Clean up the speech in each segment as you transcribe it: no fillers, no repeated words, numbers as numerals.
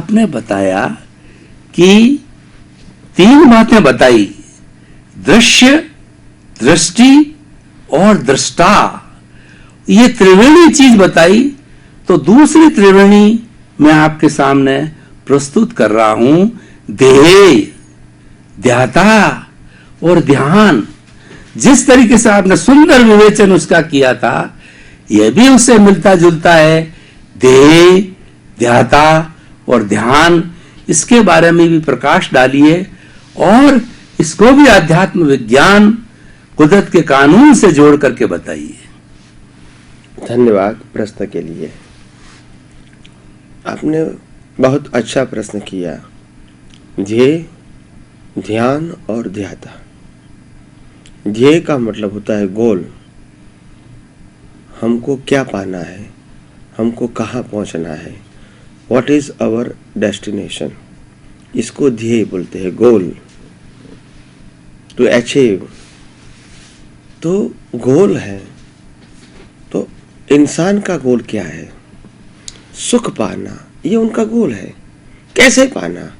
आपने बताया कि 3 बातें बताई, दृश्य, दृष्टि और दृष्टा। ये त्रिवेणी चीज बताई, तो दूसरी त्रिवेणी मैं आपके सामने प्रस्तुत कर रहा हूं, देह, ध्याता और ध्यान। जिस तरीके से आपने सुंदर विवेचन उसका किया था, यह भी उससे मिलता जुलता है। देह, ध्याता और ध्यान, इसके बारे में भी प्रकाश डालिए और इसको भी आध्यात्म विज्ञान, कुदरत के कानून से जोड़ करके बताइए। धन्यवाद प्रश्न के लिए। आपने बहुत अच्छा प्रश्न किया। ध्येय, ध्यान और ध्याता। ध्येय का मतलब होता है गोल, हमको क्या पाना है, हमको कहाँ पहुँचना है, व्हाट इज आवर डेस्टिनेशन, इसको ध्येय बोलते हैं, गोल, टू अचीव। तो गोल है, तो इंसान का गोल क्या है? सुख पाना, ये उनका गोल है। कैसे पाना?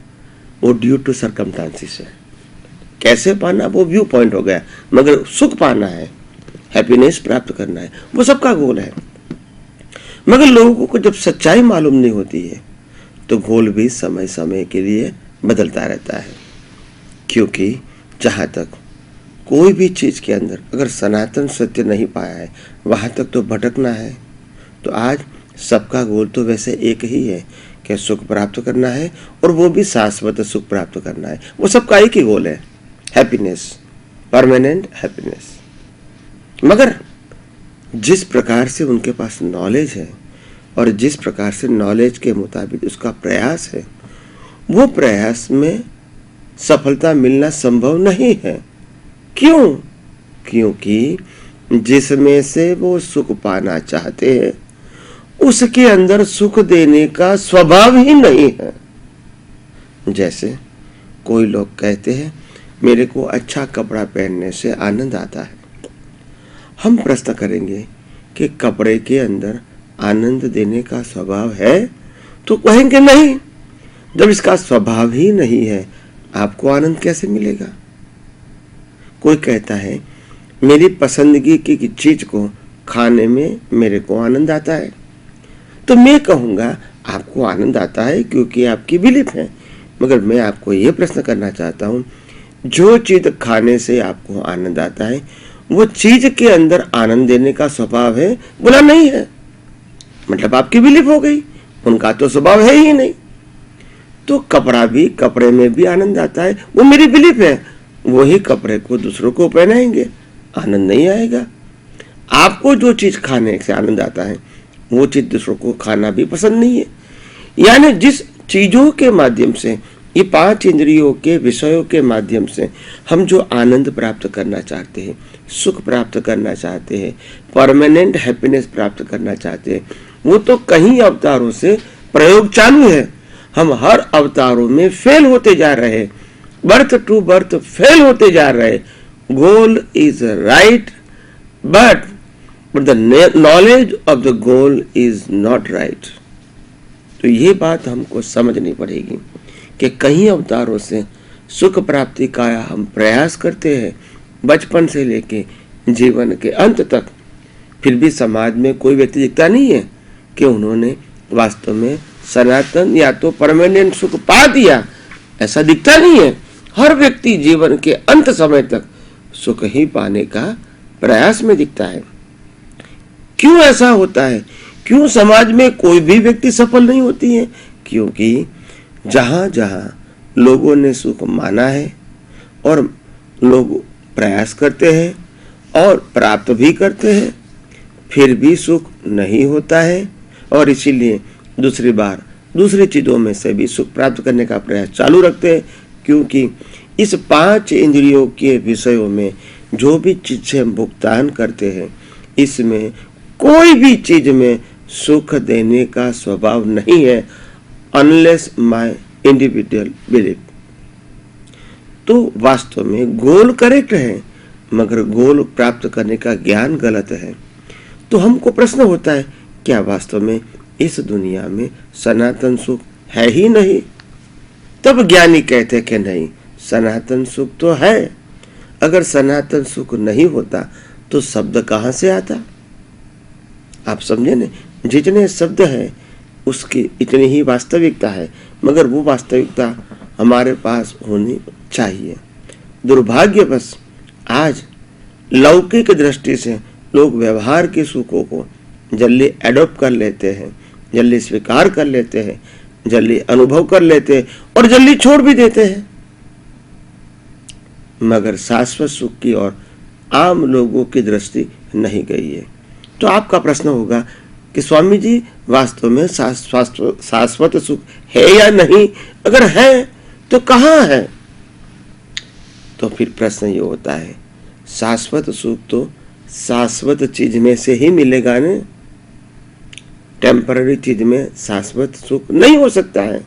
वो ड्यू टू सर्कमस्टांसेस है। कैसे पाना वो व्यू पॉइंट हो गया, मगर सुख पाना है, हैप्पीनेस प्राप्त करना है, वो सबका गोल है। मगर लोगों को जब सच्चाई मालूम नहीं होती है तो गोल भी समय समय के लिए बदलता रहता है। क्योंकि जहाँ तक कोई भी चीज के अंदर अगर सनातन सत्य नहीं पाया है, वहां तक तो भटकना है। तो आज सबका गोल तो वैसे एक ही है कि सुख प्राप्त करना है, और वो भी शाश्वत सुख प्राप्त करना है। वो सबका एक ही गोल है, हैप्पीनेस, परमानेंट हैप्पीनेस। मगर जिस प्रकार से उनके पास नॉलेज है और जिस प्रकार से नॉलेज के मुताबिक उसका प्रयास है, वो प्रयास में सफलता मिलना संभव नहीं है। क्यों? क्योंकि जिसमें से वो सुख पाना चाहते हैं उसके अंदर सुख देने का स्वभाव ही नहीं है। जैसे कोई लोग कहते हैं मेरे को अच्छा कपड़ा पहनने से आनंद आता है। हम प्रश्न करेंगे कि कपड़े के अंदर आनंद देने का स्वभाव है? तो कहेंगे नहीं। जब इसका स्वभाव ही नहीं है, आपको आनंद कैसे मिलेगा? कोई कहता है मेरी पसंदगी की चीज को खाने में मेरे को आनंद आता है, तो मैं कहूँगा आपको आनंद आता है क्योंकि आपकी बिलीफ है। मगर मैं आपको ये प्रश्न करना चाहता हूँ, जो चीज खाने से आपको आनंद आता है वो चीज के अंदर आनंद देने का स्वभाव है? बोला नहीं है। मतलब आपकी बिलीफ हो गई, उनका तो स्वभाव है ही नहीं। तो कपड़ा भी, कपड़े में भी आनंद आता है, वो मेरी बिलीफ है। वही कपड़े को दूसरों को पहनाएंगे, आनंद नहीं आएगा। आपको जो चीज खाने से आनंद आता है वो चीज दूसरों को खाना भी पसंद नहीं है। यानी जिस चीजों के माध्यम से, ये 5 इंद्रियों के विषयों के माध्यम से हम जो आनंद प्राप्त करना चाहते हैं, सुख प्राप्त करना चाहते हैं, परमानेंट हैप्पीनेस प्राप्त करना चाहते हैं, वो तो कहीं अवतारों से प्रयोग चालू है। हम हर अवतारों में फेल होते जा रहे हैं, बर्थ टू बर्थ फेल होते जा रहे। Goal is right but the knowledge of the goal is not right. तो ये बात हमको समझनी पड़ेगी कि कहीं अवतारों से सुख प्राप्ति का हम प्रयास करते हैं बचपन से लेके जीवन के अंत तक, फिर भी समाज में कोई व्यक्ति दिखता नहीं है कि उन्होंने वास्तव में सनातन या तो परमानेंट सुख पा दिया। ऐसा दिखता नहीं है। हर व्यक्ति जीवन के अंत समय तक सुख ही पाने का प्रयास में दिखता है। क्यों ऐसा होता है? क्यों समाज में कोई भी व्यक्ति सफल नहीं होती है? क्योंकि जहां जहां लोगों ने सुख माना है और लोग प्रयास करते हैं और प्राप्त भी करते हैं, फिर भी सुख नहीं होता है, और इसीलिए दूसरी बार दूसरी चीजों में से भी सुख प्राप्त करने का प्रयास चालू रखते हैं। क्योंकि इस 5 इंद्रियों के विषयों में जो भी चीज से हम भुगतान करते हैं, इसमें कोई भी चीज में सुख देने का स्वभाव नहीं है, अनलेस माय इंडिविजुअल बिलीफ। तो वास्तव में गोल करेक्ट है, मगर गोल प्राप्त करने का ज्ञान गलत है। तो हमको प्रश्न होता है, क्या वास्तव में इस दुनिया में सनातन सुख है ही नहीं। तब ज्ञानी कहते कि नहीं, सनातन सुख तो है। अगर सनातन सुख नहीं होता तो शब्द कहाँ से आता? आप समझे न, जितने शब्द है उसकी इतनी ही वास्तविकता है, मगर वो वास्तविकता हमारे पास होनी चाहिए। दुर्भाग्यवश आज लौकिक दृष्टि से लोग व्यवहार के सुखों को जल्दी एडॉप्ट कर लेते हैं, जल्दी स्वीकार कर लेते हैं, जल्दी अनुभव कर लेते हैं और जल्दी छोड़ भी देते हैं, मगर शाश्वत सुख की ओर आम लोगों की दृष्टि नहीं गई है। तो आपका प्रश्न होगा कि स्वामी जी, वास्तव में शाश्वत सुख है या नहीं? अगर है तो कहाँ है? तो फिर प्रश्न ये होता है, शाश्वत सुख तो शाश्वत चीज में से ही मिलेगा ने। टेम्पररी चीज में शाश्वत सुख नहीं हो सकता है।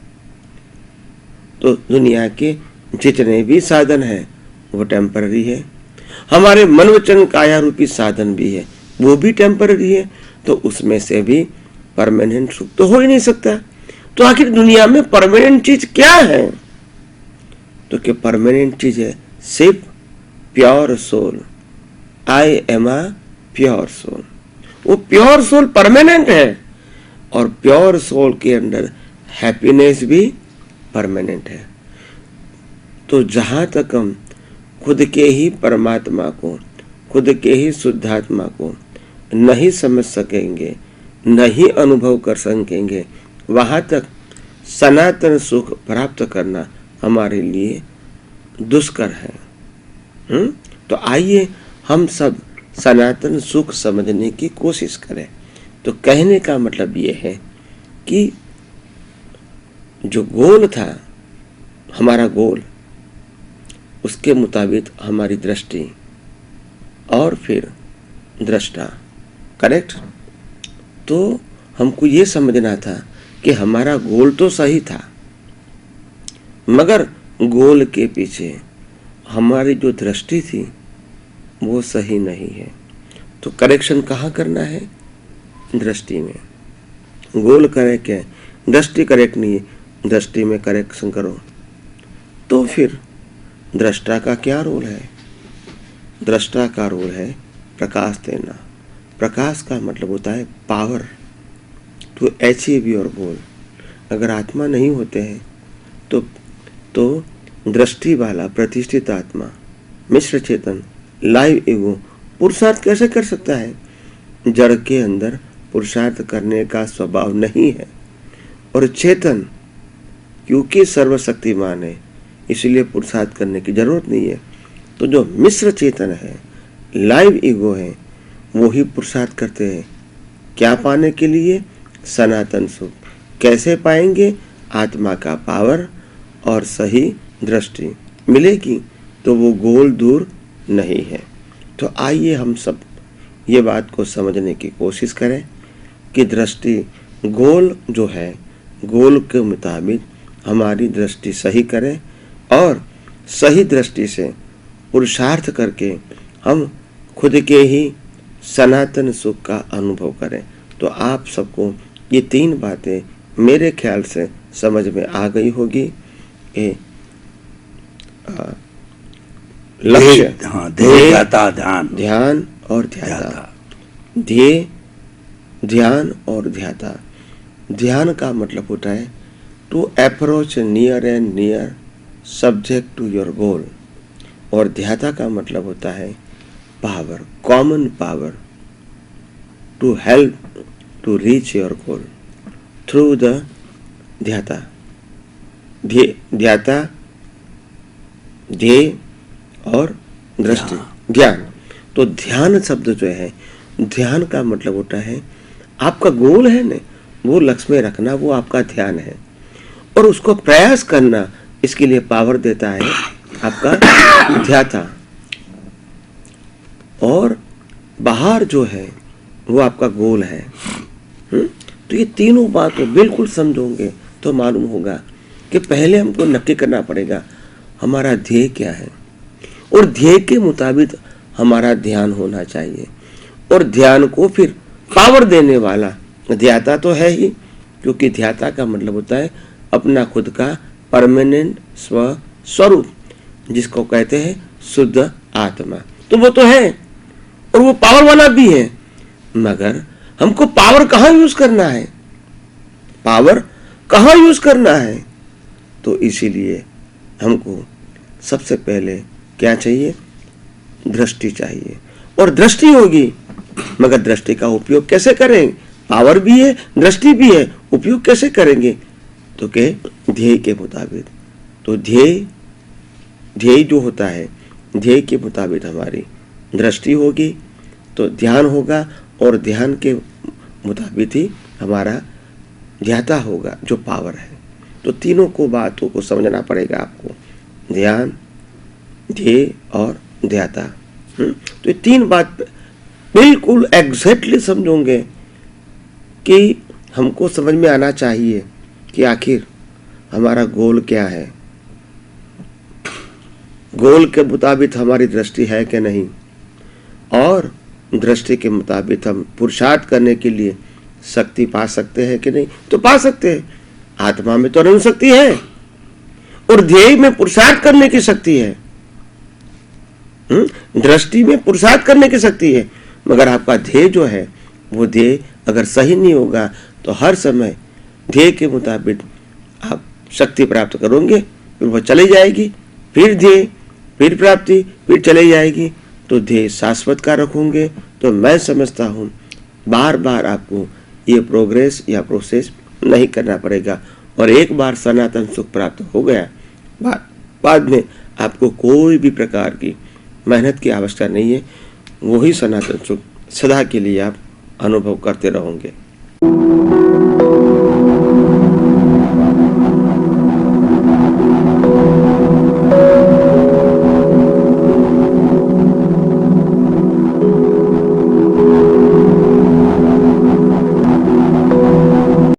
तो दुनिया के जितने भी साधन है वो टेम्पररी है। हमारे मन वचन काया रूपी साधन भी है, वो भी टेम्पररी है। तो उसमें से भी परमानेंट सुख तो हो ही नहीं सकता। तो आखिर दुनिया में परमानेंट चीज क्या है? तो क्या परमानेंट चीज है सिर्फ pure soul. I am a pure soul. वो प्योर सोल परमानेंट है और प्योर सोल के अंदर हैप्पीनेस भी परमानेंट है। तो जहां तक हम खुद के ही परमात्मा को, खुद के ही शुद्धात्मा को नहीं समझ सकेंगे, नहीं अनुभव कर सकेंगे, वहां तक सनातन सुख प्राप्त करना हमारे लिए दुष्कर है। तो आइए हम सब सनातन सुख समझने की कोशिश करें। तो कहने का मतलब ये है कि जो गोल था, हमारा गोल, उसके मुताबिक हमारी दृष्टि और फिर दृष्टा, करेक्ट? तो हमको ये समझना था कि हमारा गोल तो सही था, मगर गोल के पीछे हमारी जो दृष्टि थी वो सही नहीं है। तो करेक्शन कहाँ करना है? दृष्टि में। गोल करेक्ट है, दृष्टि करेक्ट नहीं है, दृष्टि में करेक्शन करो। तो फिर दृष्टा का क्या रोल है? दृष्टा का रोल है प्रकाश देना। प्रकाश का मतलब होता है power to achieve your goal. अगर आत्मा नहीं होते हैं तो दृष्टि वाला प्रतिष्ठित आत्मा, मिश्र चेतन, लाइव ईगो पुरुषार्थ कैसे कर सकता है? जड़ के अंदर पुरुषार्थ करने का स्वभाव नहीं है। और चेतन क्योंकि सर्वशक्तिमान है, इसलिए पुरुषार्थ करने की जरूरत नहीं है। तो जो मिश्र चेतन है, लाइव ईगो है, वो ही पुरुषार्थ करते हैं। क्या पाने के लिए? सनातन सुख। कैसे पाएंगे? आत्मा का पावर और सही दृष्टि मिलेगी तो वो गोल दूर नहीं है। तो आइए हम सब ये बात को समझने की कोशिश करें कि दृष्टि, गोल जो है, गोल के मुताबिक हमारी दृष्टि सही करें और सही दृष्टि से पुरुषार्थ करके हम खुद के ही सनातन सुख का अनुभव करें। तो आप सबको ये तीन बातें मेरे ख्याल से समझ में आ गई होगी। लक्ष्य, ध्यान और ध्याता। ध्येय, ध्यान और ध्याता। ध्यान का मतलब होता है to approach near and near subject to your goal. और ध्याता का मतलब होता है power, common power to help to reach your goal through the ध्याता। ध्याता, ध्येय और दृष्टि, ध्यान। तो ध्यान शब्द जो है, ध्यान का मतलब होता है आपका गोल है ना, वो लक्ष्य में रखना, वो आपका ध्यान है। और उसको प्रयास करना, इसके लिए पावर देता है आपका ध्याता। और बाहर जो है वो आपका गोल है। तो ये तीनों बातें बिल्कुल समझोगे तो मालूम होगा कि पहले हमको नक्की करना पड़ेगा हमारा ध्येय क्या है, और ध्येय के मुताबिक हमारा ध्यान होना चाहिए। और ध्यान को फिर पावर देने वाला ध्याता तो है ही, क्योंकि ध्याता का मतलब होता है अपना खुद का परमानेंट स्वरूप, जिसको कहते हैं शुद्ध आत्मा। तो वो तो है और वो पावर वाला भी है, मगर हमको पावर कहाँ यूज करना है, पावर कहाँ यूज करना है? तो इसीलिए हमको सबसे पहले क्या चाहिए? दृष्टि चाहिए। और दृष्टि होगी, मगर दृष्टि का उपयोग कैसे करें? पावर भी है, दृष्टि भी है, उपयोग कैसे करेंगे? तो के ध्येय के मुताबिक। तो ध्येय जो होता है, ध्येय के मुताबिक हमारी दृष्टि होगी तो ध्यान होगा, और ध्यान के मुताबिक ही हमारा ध्याता होगा जो पावर है। तो तीनों को बातों को समझना पड़ेगा आपको, ध्यान, ध्येय और ध्याता। तो ये तीन बात बिल्कुल एग्जैक्टली समझोगे कि हमको समझ में आना चाहिए कि आखिर हमारा गोल क्या है, गोल के मुताबिक हमारी दृष्टि है कि नहीं, और दृष्टि के मुताबिक हम पुरुषार्थ करने के लिए शक्ति पा सकते हैं कि नहीं। तो पा सकते हैं, आत्मा में तो अरुण शक्ति है और ध्येय में पुरुषार्थ करने की शक्ति है, दृष्टि में पुरुषार्थ करने की शक्ति है। मगर आपका ध्येय जो है, वो ध्येय अगर सही नहीं होगा तो हर समय ध्येय के मुताबिक आप शक्ति प्राप्त करोगे, फिर वो चली जाएगी, फिर ध्येय, फिर प्राप्ति, फिर चली जाएगी। तो ध्येय शाश्वत का रखोगे तो मैं समझता हूँ बार बार आपको ये प्रोग्रेस या प्रोसेस नहीं करना पड़ेगा, और एक बार सनातन सुख प्राप्त हो गया, बाद में आपको कोई भी प्रकार की मेहनत की आवश्यकता नहीं है। वही सनातन सुख सदा के लिए आप अनुभव करते रहोगे।